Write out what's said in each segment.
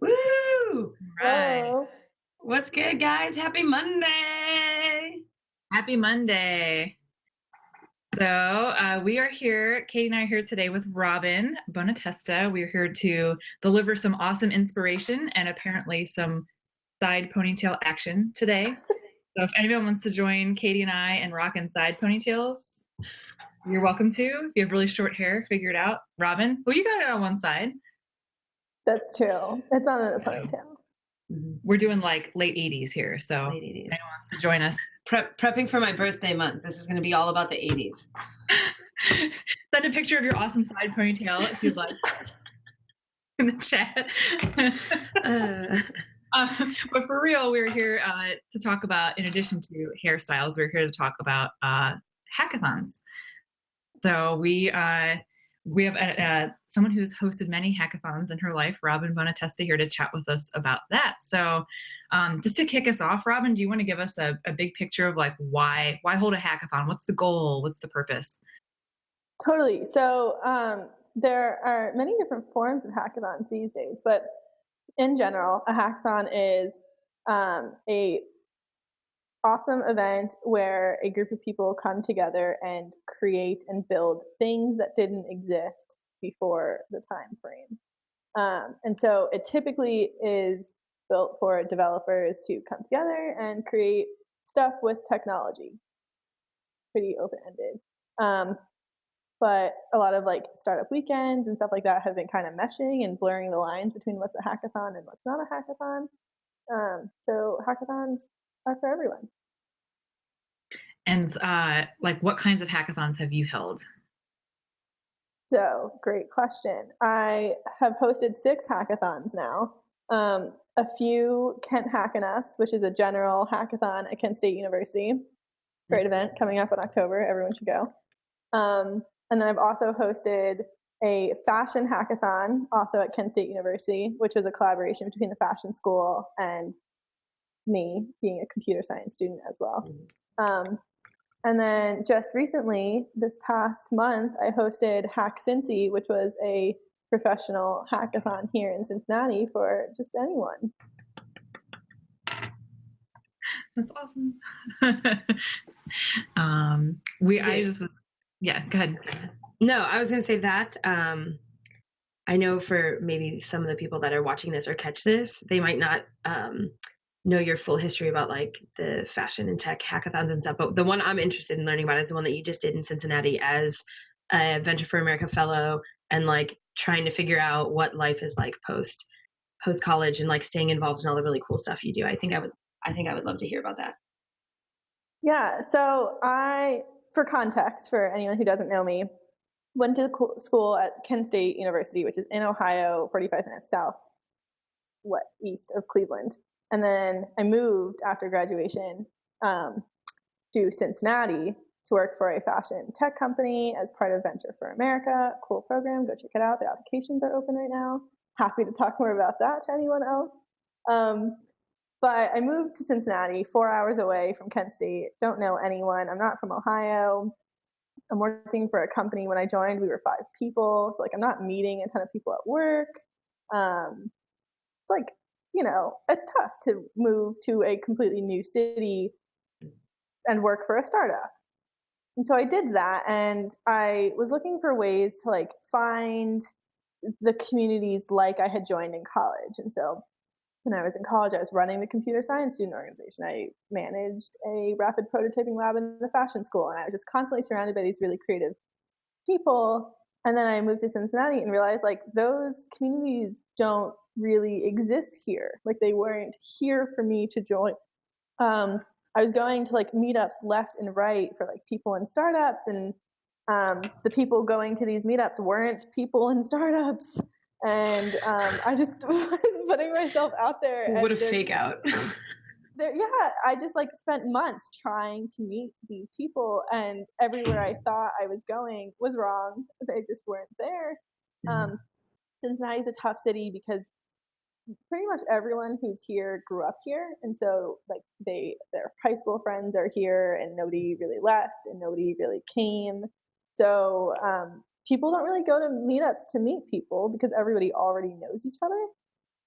Woo! Right. Hello. What's good, guys? Happy Monday! Happy Monday. So we are here, Katie and I are here today with Robin Bonatesta. We are here to deliver some awesome inspiration and apparently some side ponytail action today. So if anyone wants to join Katie and I and rock in side ponytails, you're welcome to. If you have really short hair, figure it out. Robin, well, you got it on one side. That's true. It's not in a ponytail. We're doing like late 80s here, so Late 80s. if anyone wants to join us. Prepping for my birthday month. This is going to be all about the 80s. Send a picture of your awesome side ponytail if you'd like in the chat. But for real, we're here to talk about, in addition to hairstyles, we're here to talk about hackathons. So we have someone who's hosted many hackathons in her life, Robin Bonatesta, here to chat with us about that. So just to kick us off, Robin, do you want to give us a big picture of like why hold a hackathon? What's the goal? What's the purpose? Totally. So there are many different forms of hackathons these days, but in general, a hackathon is a awesome event where a group of people come together and create and build things that didn't exist before the time frame. And so it typically is built for developers to come together and create stuff with technology. Pretty open-ended. But a lot of like startup weekends and stuff like that have been kind of meshing and blurring the lines between what's a hackathon and what's not a hackathon. So hackathons are for everyone. And like what kinds of hackathons have you held? So great question. I have hosted 6 hackathons now. A few Kent Hackin' Us, which is a general hackathon at Kent State University. Great event coming up in October. Everyone should go. And then I've also hosted a fashion hackathon, also at Kent State University, which was a collaboration between the fashion school and me, being a computer science student as well. And then just recently, this past month, I hosted Hack Cincy, which was a professional hackathon here in Cincinnati for just anyone. That's awesome. Yeah, go ahead. No, I was going to say that. I know for maybe some of the people that are watching this or catch this, they might not know your full history about like the fashion and tech hackathons and stuff. But the one I'm interested in learning about is the one that you just did in Cincinnati as a Venture for America fellow and like trying to figure out what life is like post college and like staying involved in all the really cool stuff you do. I think I would love to hear about that. Yeah, so for context, for anyone who doesn't know me, went to school at Kent State University, which is in Ohio, 45 minutes east of Cleveland. And then I moved after graduation to Cincinnati to work for a fashion tech company as part of Venture for America. Cool program. Go check it out. The applications are open right now. Happy to talk more about that to anyone else. But I moved to Cincinnati, 4 hours away from Kent State. Don't know anyone. I'm not from Ohio. I'm working for a company. When I joined, we were 5 people. So like I'm not meeting a ton of people at work. It's like, it's tough to move to a completely new city and work for a startup. And so I did that, and I was looking for ways to like find the communities like I had joined in college. And so when I was in college, I was running the computer science student organization. I managed a rapid prototyping lab in the fashion school, and I was just constantly surrounded by these really creative people. And then I moved to Cincinnati and realized like those communities don't really exist here. Like they weren't here for me to join. I was going to like meetups left and right for like people in startups, and the people going to these meetups weren't people in startups. And I just was putting myself out there. What a fake out. I just like spent months trying to meet these people, and everywhere I thought I was going was wrong. They just weren't there. Mm-hmm. Cincinnati is a tough city because pretty much everyone who's here grew up here, and so like their high school friends are here, and nobody really left, and nobody really came. So people don't really go to meetups to meet people because everybody already knows each other.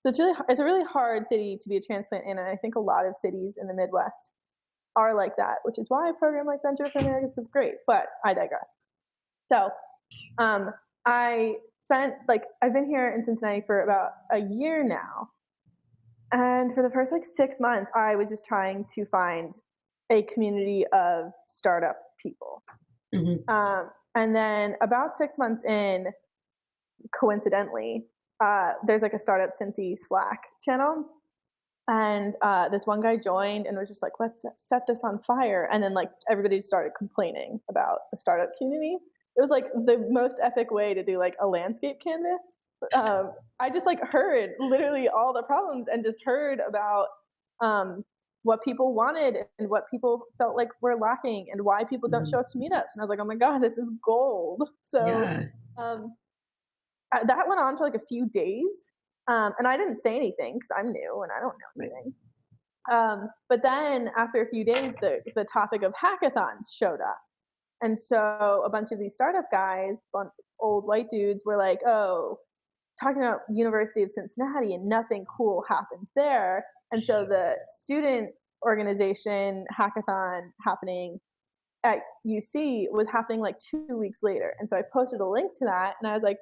So it's a really hard city to be a transplant in, and I think a lot of cities in the Midwest are like that, which is why a program like Venture for Americas was great, but I digress. So I spent, I've been here in Cincinnati for about a year now, and for the first 6 months, I was just trying to find a community of startup people. Mm-hmm. And then about 6 months in, coincidentally, there's a startup Cincy Slack channel, and this one guy joined and was just like, let's set this on fire. And then everybody just started complaining about the startup community. It was the most epic way to do a landscape canvas. I just heard literally all the problems and just heard about what people wanted and what people felt like were lacking and why people don't show up to meetups. And I was like, oh my God, this is gold. So yeah. That went on for a few days. And I didn't say anything because I'm new and I don't know anything. But then after a few days, the topic of hackathons showed up. And so a bunch of these startup guys, old white dudes, were like, oh, talking about University of Cincinnati and nothing cool happens there. And so the student organization hackathon happening at UC was happening 2 weeks later. And so I posted a link to that and I was like,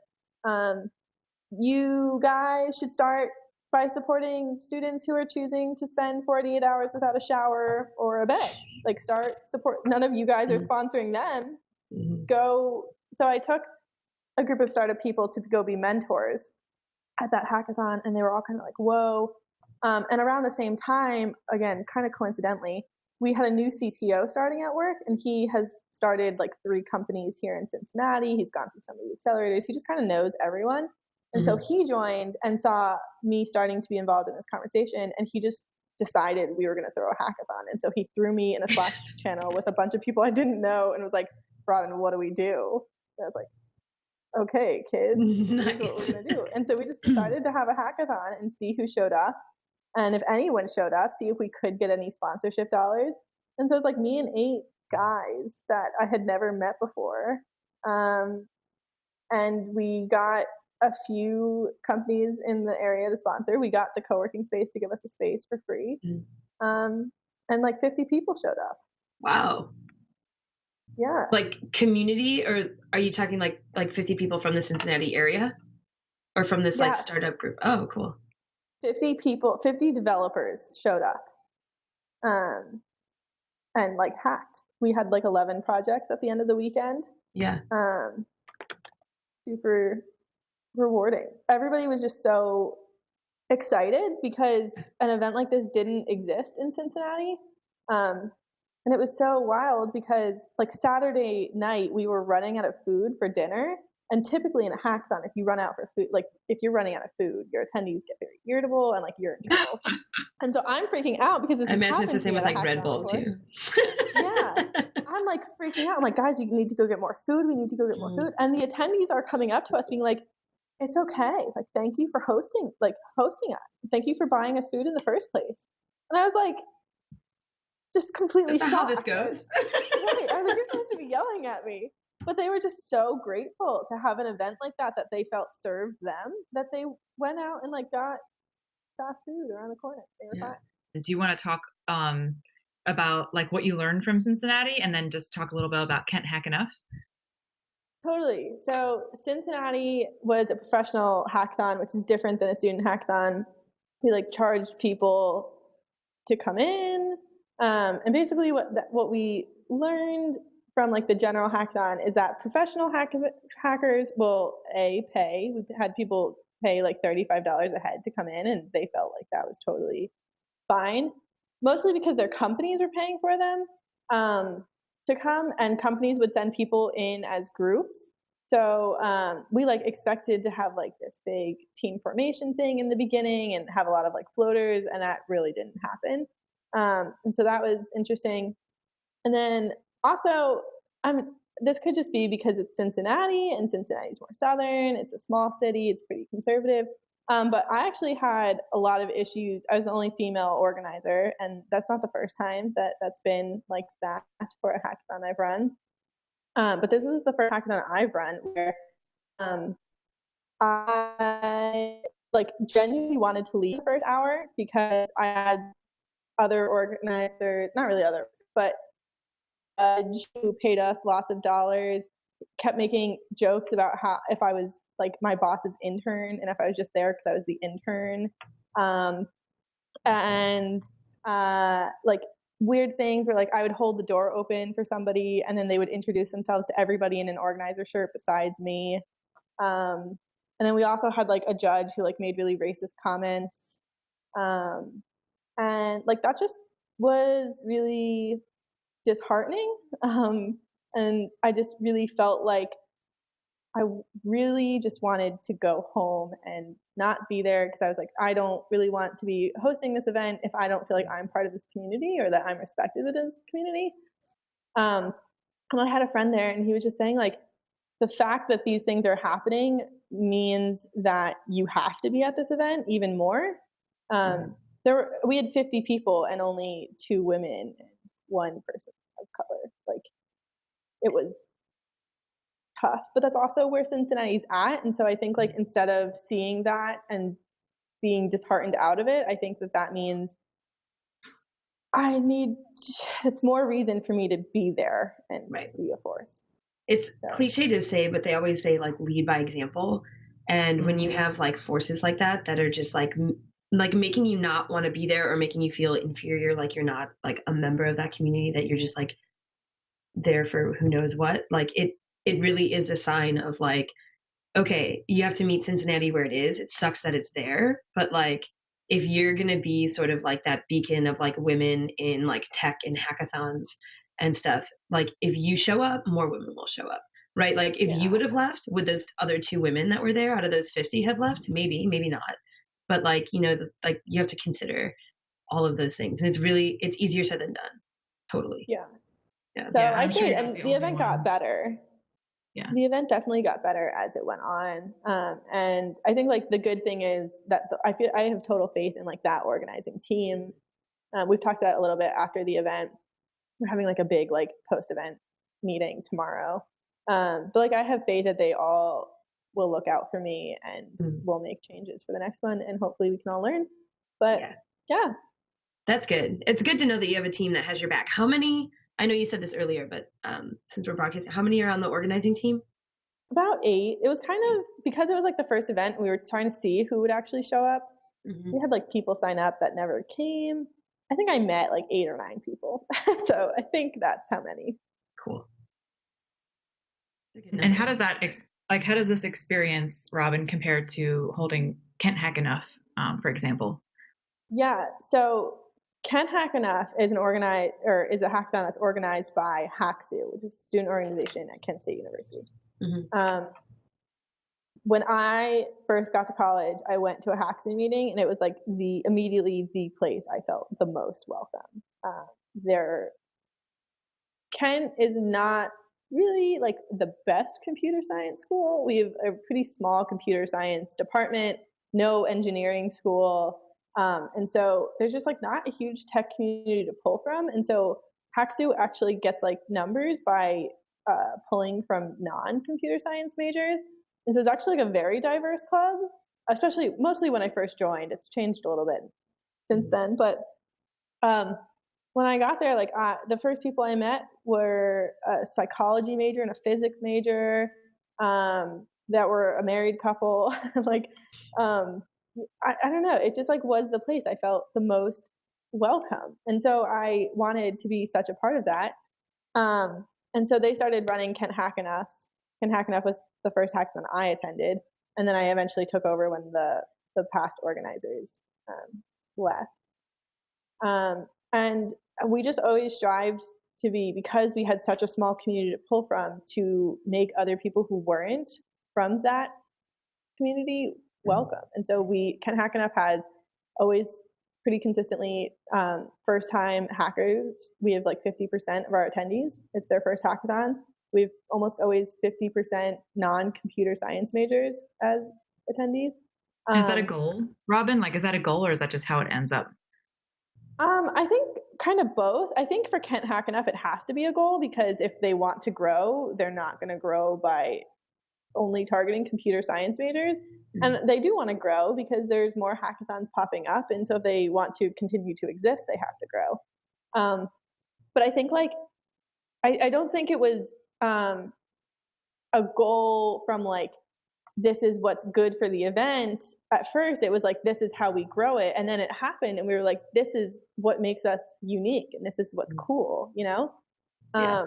you guys should start by supporting students who are choosing to spend 48 hours without a shower or a bed. Start support. None of you guys are sponsoring them. Go. So I took a group of startup people to go be mentors at that hackathon, and they were all kind of whoa. And around the same time, again, kind of coincidentally, we had a new CTO starting at work, and he has started 3 companies here in Cincinnati. He's gone through some of the accelerators. He just kind of knows everyone. And so he joined and saw me starting to be involved in this conversation, and he just decided we were going to throw a hackathon. And so he threw me in a Slack channel with a bunch of people I didn't know and was like, Robin, what do we do? And I was like, okay, kids, nice. This is what we're going to do. And so we just decided to have a hackathon and see who showed up. And if anyone showed up, see if we could get any sponsorship dollars. And so it's me and 8 guys that I had never met before. And we got a few companies in the area to sponsor. We got the co-working space to give us a space for free. And 50 people showed up. Wow. Yeah. Community, or are you talking 50 people from the Cincinnati area? Or from this startup group? Oh, cool. 50 people, 50 developers showed up. And hacked. We had 11 projects at the end of the weekend. Yeah. Super rewarding. Everybody was just so excited because an event like this didn't exist in Cincinnati. And it was so wild because Saturday night we were running out of food for dinner. And typically in a hackathon, if you run out for food, if you're running out of food, your attendees get very irritable and you're in trouble. And so I'm freaking out because this I imagine it's the same with Red Bull before. too. Yeah. I'm freaking out. I'm like, guys, we need to go get more food. We need to go get more food. And the attendees are coming up to us being like, it's okay. It's thank you for hosting us. Thank you for buying us food in the first place. And I was just completely shocked. How this goes. Right. I was you're supposed to be yelling at me. But they were just so grateful to have an event like that they felt served them, that they went out and got fast food around the corner. They were fine. Do you want to talk about what you learned from Cincinnati, and then just talk a little bit about Can't Hack Enough? Totally. So Cincinnati was a professional hackathon, which is different than a student hackathon. We charged people to come in, and basically what we learned from the general hackathon is that professional hackers will pay. We've had people pay $35 a head to come in, and they felt that was totally fine, mostly because their companies were paying for them to come, and companies would send people in as groups. So we expected to have this big team formation thing in the beginning and have a lot of floaters, and that really didn't happen. And so that was interesting. And then also, this could just be because it's Cincinnati, and Cincinnati's more southern. It's a small city. It's pretty conservative. But I actually had a lot of issues. I was the only female organizer, and that's not the first time that's been that for a hackathon I've run. But this is the first hackathon I've run where I like genuinely wanted to leave the first hour because I had other organizers, not really other, but a judge who paid us lots of dollars kept making jokes about how if I was like my boss's intern and if I was just there because I was the intern. And like weird things where like I would hold the door open for somebody and then they would introduce themselves to everybody in an organizer shirt besides me. And then we also had like a judge who like made really racist comments. And like that just was really disheartening. And I just really felt like I really just wanted to go home and not be there because I was like, I don't really want to be hosting this event if I don't feel like I'm part of this community or that I'm respected within this community. And I had a friend there and he was just saying like, the fact that these things are happening means that you have to be at this event even more. We had 50 people and only 2 women and 1 person of color. Like it was tough, but that's also where Cincinnati's at. And so I think like instead of seeing that and being disheartened out of it, I think that means it's more reason for me to be there and be a force. It's cliche to say, but they always say like lead by example. And when you have like forces like that are just like making you not want to be there or making you feel inferior, like you're not like a member of that community, that you're just like there for who knows what, like it really is a sign of like, okay, you have to meet Cincinnati where it is. It sucks that it's there, but like if you're going to be sort of like that beacon of like women in like tech and hackathons and stuff, like if you show up, more women will show up, right? Like if you would have left, would those other 2 women that were there out of those 50 have left? Maybe not. But like, you know, like you have to consider all of those things. And it's easier said than done. Totally. Yeah. So I stayed, and the event got better. Yeah. The event definitely got better as it went on. And I think like the good thing is that I feel I have total faith in like that organizing team. We've talked about it a little bit after the event. We're having like a big like post-event meeting tomorrow. But like I have faith that they all will look out for me and will make changes for the next one, and hopefully we can all learn. But yeah. That's good. It's good to know that you have a team that has your back. How many? I know you said this earlier, but since we're broadcasting, how many are on the organizing team? About 8. It was kind of because it was like the first event, we were trying to see who would actually show up. We had like people sign up that never came. I think I met like 8 or 9 people. So I think that's how many. Cool. And how does that how does this experience, Robin, compare to holding Can't Hack Enough, for example? Yeah. So Can't Hack Enough is is a hackathon that's organized by HackSU, which is a student organization at Kent State University. When I first got to college, I went to a HackSU meeting, and it was like immediately the place I felt the most welcome. Kent is not really like the best computer science school. We have a pretty small computer science department, no engineering school. And so there's just like not a huge tech community to pull from. And so HackSU actually gets like numbers by pulling from non-computer science majors. And so it's actually like a very diverse club, mostly when I first joined. It's changed a little bit since then. But when I got there, like the first people I met were a psychology major and a physics major that were a married couple. Like, I don't know. It just like was the place I felt the most welcome. And so I wanted to be such a part of that. And so they started running Can't Hack Enough. Can't Hack Enough was the first hackathon I attended. And then I eventually took over when the past organizers left. And we just always strived to be, because we had such a small community to pull from, to make other people who weren't from that community welcome. And so Can't Hack Enough has always pretty consistently first-time hackers. We have like 50% of our attendees. It's their first hackathon. We've almost always 50% non-computer science majors as attendees. Is that a goal, Robin? Like, is that a goal, or is that just how it ends up? I think kind of both. I think for Can't Hack Enough, it has to be a goal, because if they want to grow, they're not going to grow by only targeting computer science majors. And they do want to grow because there's more hackathons popping up. And so if they want to continue to exist, they have to grow. But I think like, I don't think it was a goal from like, this is what's good for the event. At first, it was like, this is how we grow it. And then it happened and we were like, this is what makes us unique and this is what's cool, you know? Yeah.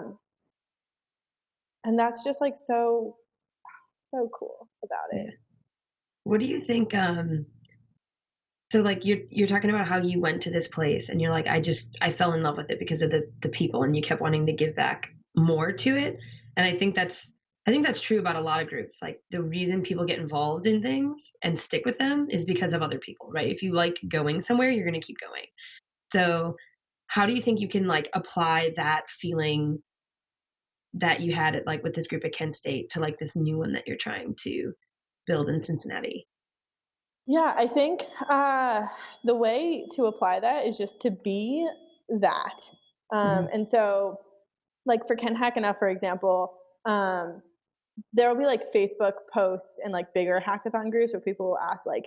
And that's just like so cool about it. Yeah. What do you think? So like you're talking about how you went to this place and you're like, I fell in love with it because of the people and you kept wanting to give back more to it. And I think that's true about a lot of groups. Like the reason people get involved in things and stick with them is because of other people, right? If you like going somewhere, you're going to keep going. So how do you think you can like apply that feeling that you had at like with this group at Kent State to like this new one that you're trying to build in Cincinnati? Yeah, I think the way to apply that is just to be that. And so, like for Kent Hackathon, for example, there will be like Facebook posts and like bigger hackathon groups where people will ask like,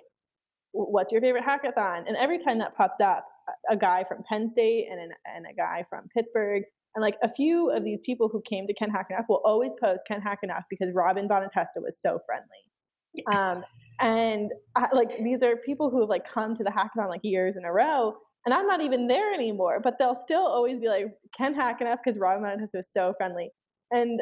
what's your favorite hackathon? And every time that pops up, a guy from Penn State and a guy from Pittsburgh, and like a few of these people who came to Kent Hackathon will always post Kent Hackathon because Robin Bonatesta was so friendly. And like these are people who have like come to the hackathon like years in a row, and I'm not even there anymore, but they'll still always be like Kent Hackathon because Robin Bonatesta was so friendly. And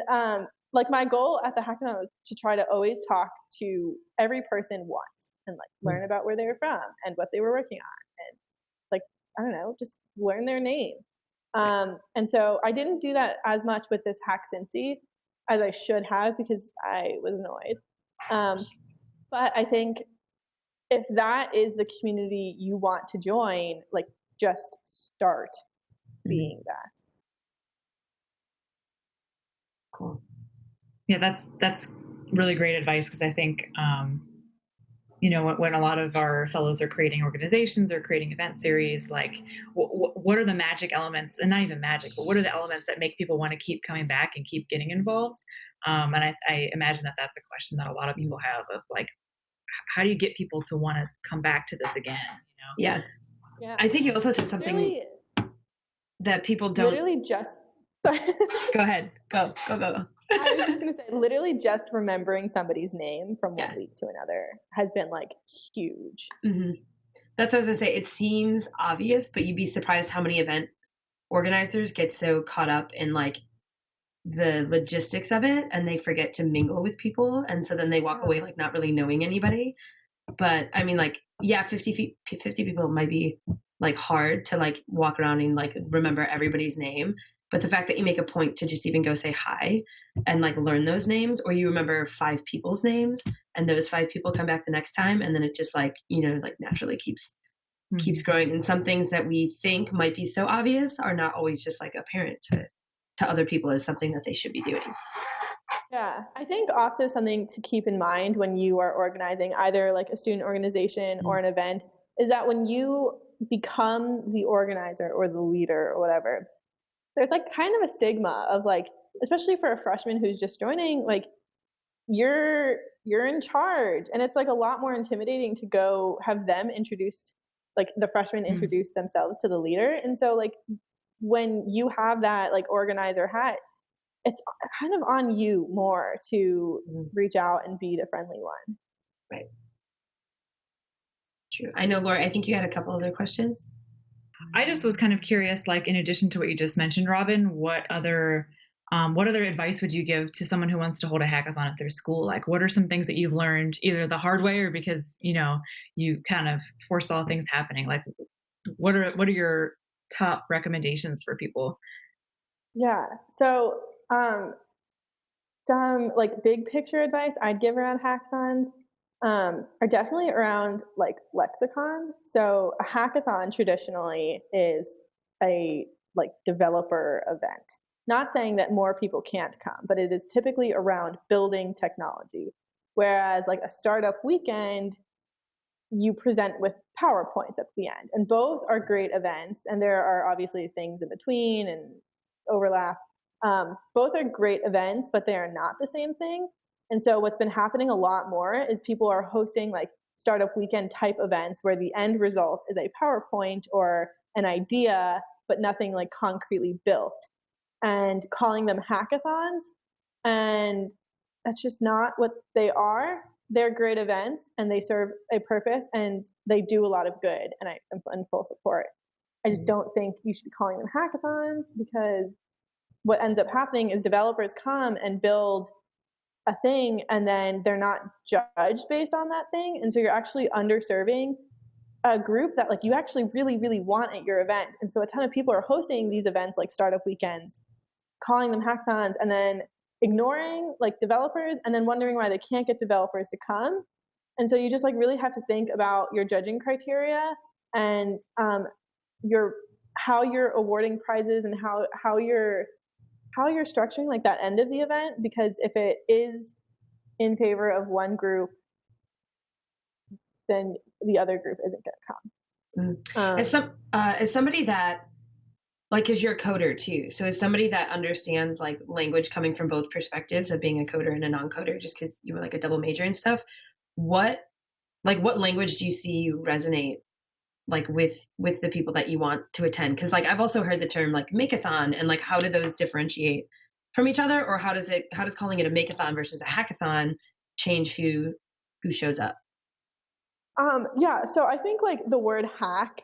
like my goal at the hackathon was to try to always talk to every person once and like learn about where they were from and what they were working on and like I don't know, just learn their name. And so I didn't do that as much with this Hack Cincy as I should have because I was annoyed. But I think if that is the community you want to join, like just start being that. Cool. Yeah, that's really great advice because I think, you know, when a lot of our fellows are creating organizations or creating event series, like what are the magic elements, and not even magic, but what are the elements that make people want to keep coming back and keep getting involved? And I imagine that that's a question that a lot of people have of like, how do you get people to want to come back to this again? You know? Yeah. I think you also said something really, that people don't. Literally just. Sorry. Go ahead. Go. I was just going to say, literally just remembering somebody's name from one week to another has been like huge. Mm-hmm. That's what I was going to say. It seems obvious, but you'd be surprised how many event organizers get so caught up in like the logistics of it and they forget to mingle with people. And so then they walk away like not really knowing anybody. But I mean, like, yeah, 50 people might be like hard to like walk around and like remember everybody's name. But the fact that you make a point to just even go say hi and like learn those names, or you remember 5 people's names and those 5 people come back the next time. And then it just like, you know, like naturally keeps growing. And some things that we think might be so obvious are not always just like apparent to other people as something that they should be doing. Yeah, I think also something to keep in mind when you are organizing either like a student organization or an event is that when you become the organizer or the leader or whatever, there's like kind of a stigma of like, especially for a freshman who's just joining, like you're in charge, and it's like a lot more intimidating to go have them introduce, like the freshmen introduce themselves to the leader. And so like when you have that like organizer hat, it's kind of on you more to reach out and be the friendly one. Right. True. I know, Laura, I think you had a couple other questions. I just was kind of curious, like in addition to what you just mentioned, Robin, what other advice would you give to someone who wants to hold a hackathon at their school? Like, what are some things that you've learned either the hard way or because, you know, you kind of foresaw things happening? Like, what are your top recommendations for people? Yeah. So, some like big picture advice I'd give around hackathons are definitely around like lexicon. So a hackathon traditionally is a like developer event. Not saying that more people can't come, but it is typically around building technology. Whereas like a startup weekend, you present with PowerPoints at the end. And both are great events. And there are obviously things in between and overlap. Both are great events, but they are not the same thing. And so what's been happening a lot more is people are hosting like startup weekend type events where the end result is a PowerPoint or an idea, but nothing like concretely built, and calling them hackathons. And that's just not what they are. They're great events and they serve a purpose and they do a lot of good. And I am in full support. I just don't think you should be calling them hackathons, because what ends up happening is developers come and build a thing and then they're not judged based on that thing. And so you're actually underserving a group that like you actually really, really want at your event. And so a ton of people are hosting these events like startup weekends, calling them hackathons, and then ignoring like developers and then wondering why they can't get developers to come. And so you just like really have to think about your judging criteria and your how you're awarding prizes and how you're structuring like that end of the event, because if it is in favor of one group, then the other group isn't going to come. As somebody that, like, because you're a coder too, so as somebody that understands like language coming from both perspectives of being a coder and a non-coder, just because you were like a double major and stuff, what language do you see resonate like with the people that you want to attend? Because like I've also heard the term like makeathon, and like how do those differentiate from each other, or how does calling it a makeathon versus a hackathon change who shows up? Yeah, so I think like the word hack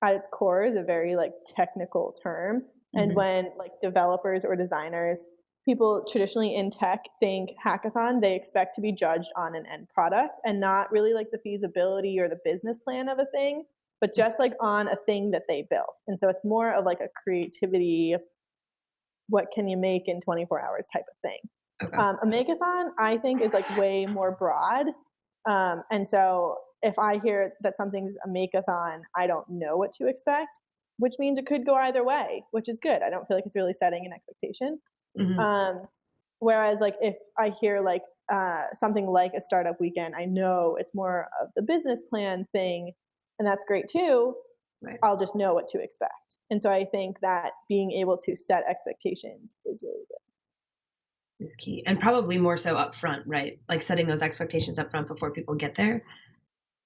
at its core is a very like technical term. And when like developers or designers, people traditionally in tech think hackathon, they expect to be judged on an end product and not really like the feasibility or the business plan of a thing, but just like on a thing that they built. And so it's more of like a creativity, what can you make in 24 hours type of thing. Okay. A makeathon, I think, is like way more broad. And so if I hear that something's a makeathon, I don't know what to expect, which means it could go either way, which is good. I don't feel like it's really setting an expectation. Whereas like if I hear like something like a startup weekend, I know it's more of the business plan thing, and that's great too. Right. I'll just know what to expect. And so I think that being able to set expectations is really good. Is key, and probably more so up front, right? Like setting those expectations up front before people get there.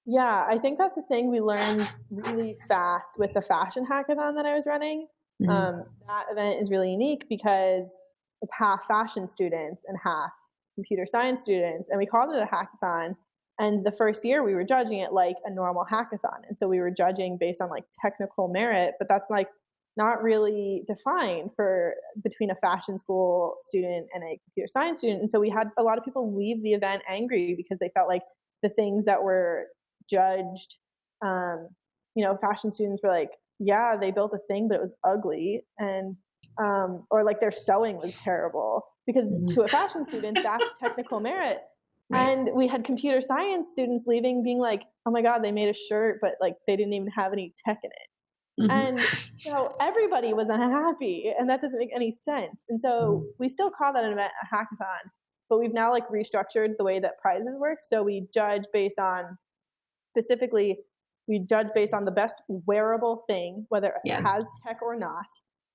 Yeah, I think that's the thing we learned really fast with the fashion hackathon that I was running. That event is really unique because it's half fashion students and half computer science students, and we called it a hackathon. And the first year we were judging it like a normal hackathon, and so we were judging based on like technical merit, but that's like not really defined for between a fashion school student and a computer science student. And so we had a lot of people leave the event angry because they felt like the things that were judged, fashion students were like, yeah, they built a thing, but it was ugly. And, or like their sewing was terrible, because to a fashion student, that's technical merit. Right. And we had computer science students leaving being like, oh my God, they made a shirt, but like they didn't even have any tech in it. And so everybody was unhappy, and that doesn't make any sense. And so we still call that an event a hackathon, but we've now like restructured the way that prizes work. So we judge based on specifically, we judge based on the best wearable thing, whether it has tech or not.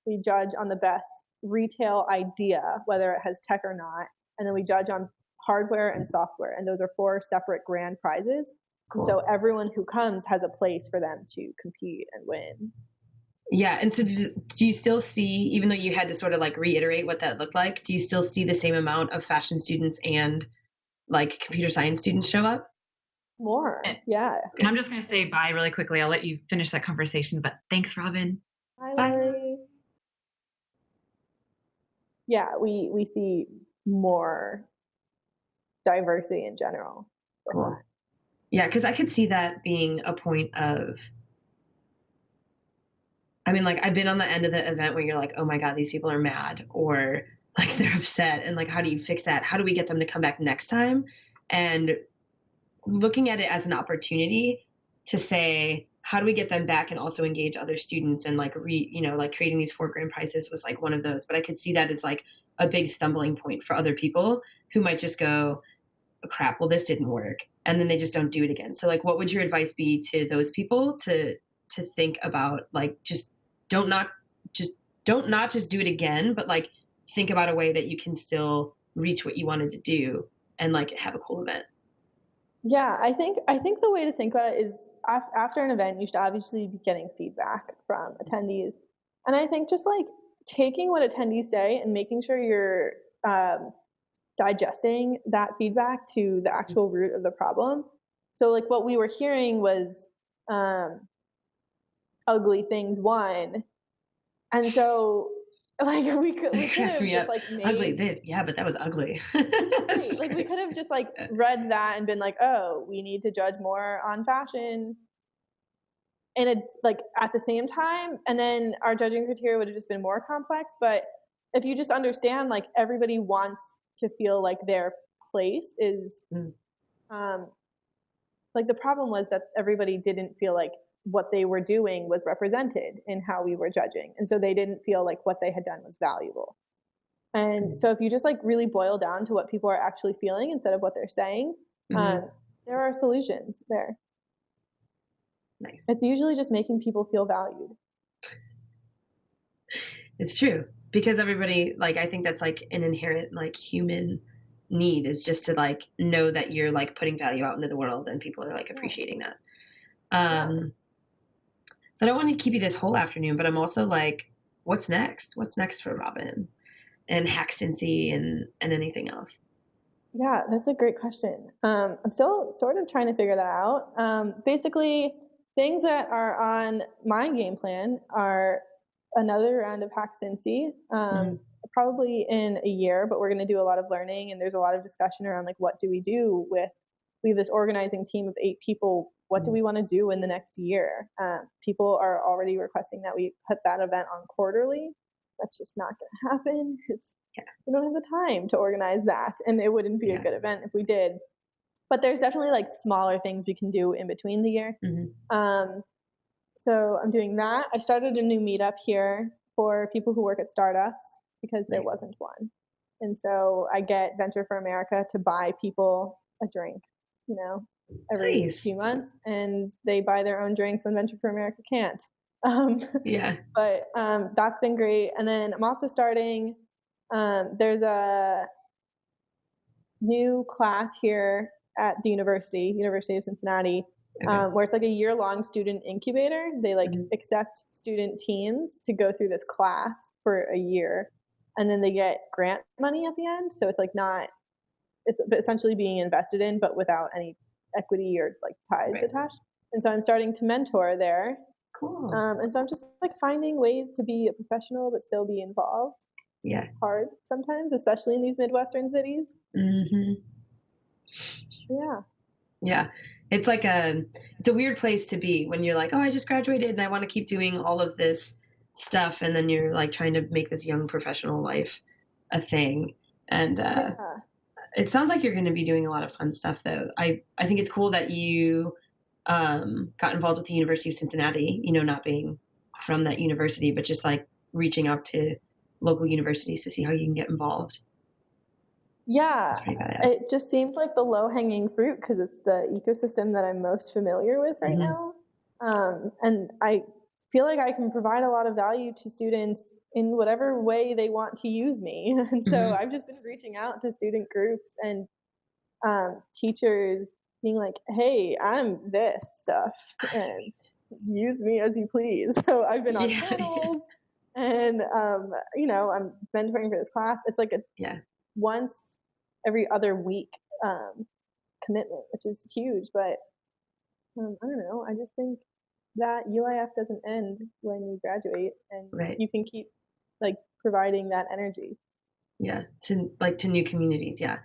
We judge on the best retail idea, whether it has tech or not. And then we judge on hardware and software. And those are 4 separate grand prizes. Cool. So everyone who comes has a place for them to compete and win. Yeah. And so do you still see, even though you had to sort of like reiterate what that looked like, do you still see the same amount of fashion students and like computer science students show up? More. Yeah. And I'm just going to say bye really quickly. I'll let you finish that conversation, but thanks, Robin. Bye. Yeah, we see more diversity in general. Cool. Yeah, because I could see that being a point of, I mean, like I've been on the end of the event where you're like, oh my God, these people are mad, or like they're upset, and like, how do you fix that? How do we get them to come back next time? And looking at it as an opportunity to say, how do we get them back and also engage other students, and like like creating these 4 grand prizes was like one of those. But I could see that as like a big stumbling point for other people who might just go, oh, crap, well, this didn't work. And then they just don't do it again. So like, what would your advice be to those people to think about, like, just don't not just do it again, but like think about a way that you can still reach what you wanted to do and like have a cool event. Yeah, I think the way to think about it is after an event, you should obviously be getting feedback from attendees, and I think just like taking what attendees say and making sure you're um, digesting that feedback to the actual root of the problem. So like what we were hearing was um, ugly things won, and so like we could Cracks have me just up. like Ugly. made Yeah, but that was ugly. right, like we could have just like read that and been like, oh, we need to judge more on fashion in a like at the same time, and then our judging criteria would have just been more complex. But if you just understand like everybody wants to feel like their place is um like the problem was that everybody didn't feel like what they were doing was represented in how we were judging, and so they didn't feel like what they had done was valuable. And so if you just like really boil down to what people are actually feeling instead of what they're saying, there are solutions there. Nice. It's usually just making people feel valued. It's true, because everybody, like, I think that's like an inherent like human need, is just to like know that you're like putting value out into the world and people are like appreciating that. So I don't want to keep you this whole afternoon, but I'm also like, what's next? What's next for Robin and Hack Cincy and anything else? Yeah, that's a great question. I'm still sort of trying to figure that out. Basically, things that are on my game plan are another round of Hack Cincy, probably in a year, but we're going to do a lot of learning, and there's a lot of discussion around like what do we do with, we have this organizing team of 8 people. What do we want to do in the next year? People are already requesting that we put that event on quarterly. That's just not going to happen. We don't have the time to organize that, and it wouldn't be a good event if we did. But there's definitely like smaller things we can do in between the year. So I'm doing that. I started a new meetup here for people who work at startups because there wasn't one. And so I get Venture for America to buy people a drink, every few months, and they buy their own drinks when Venture for America can't. But that's been great. And then I'm also starting, there's a new class here at the University of Cincinnati, where it's like a year-long student incubator. They like accept student teens to go through this class for a year, and then they get grant money at the end. So it's like it's essentially being invested in, but without any equity or like ties attached. And so I'm starting to mentor there. Cool. And so I'm just like finding ways to be a professional but still be involved. It's hard sometimes, especially in these Midwestern cities. Yeah. It's like it's a weird place to be when you're like, oh, I just graduated and I want to keep doing all of this stuff. And then you're like trying to make this young professional life a thing. And it sounds like you're going to be doing a lot of fun stuff, though. I think it's cool that you got involved with the University of Cincinnati, not being from that university, but just like reaching out to local universities to see how you can get involved. Yeah, it just seems like the low-hanging fruit because it's the ecosystem that I'm most familiar with right now. And I feel like I can provide a lot of value to students in whatever way they want to use me. And so I've just been reaching out to student groups and teachers being like, hey, I'm this stuff and use me as you please. So I've been on panels and, I'm mentoring for this class. It's like a once every other week commitment, which is huge. But I don't know. I just think that UIF doesn't end when you graduate, and you can keep like providing that energy. Yeah, to new communities. Yeah.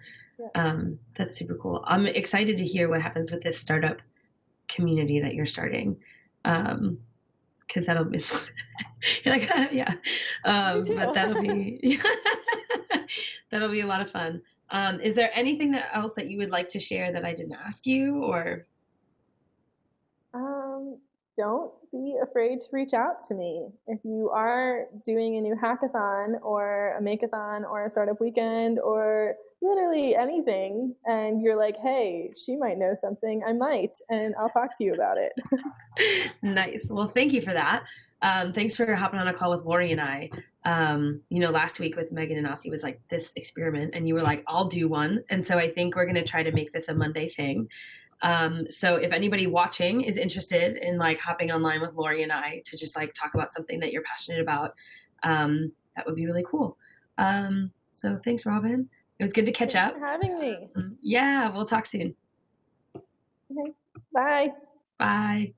That's super cool. I'm excited to hear what happens with this startup community that you're starting. Because that'll be you're like, but that'll be that'll be a lot of fun. Is there anything else that you would like to share that I didn't ask you, or? Don't be afraid to reach out to me. If you are doing a new hackathon or a makeathon or a startup weekend or literally anything, and you're like, hey, she might know something, I might, and I'll talk to you about it. Nice. Well, thank you for that. Thanks for hopping on a call with Lori and I. Last week with Megan and Aussie was like this experiment, and you were like, I'll do one. And so I think we're going to try to make this a Monday thing. So if anybody watching is interested in like hopping online with Lori and I to just like talk about something that you're passionate about, that would be really cool. So thanks, Robin. It was good to catch up. Thanks for having me. Yeah, we'll talk soon. Okay. Bye. Bye.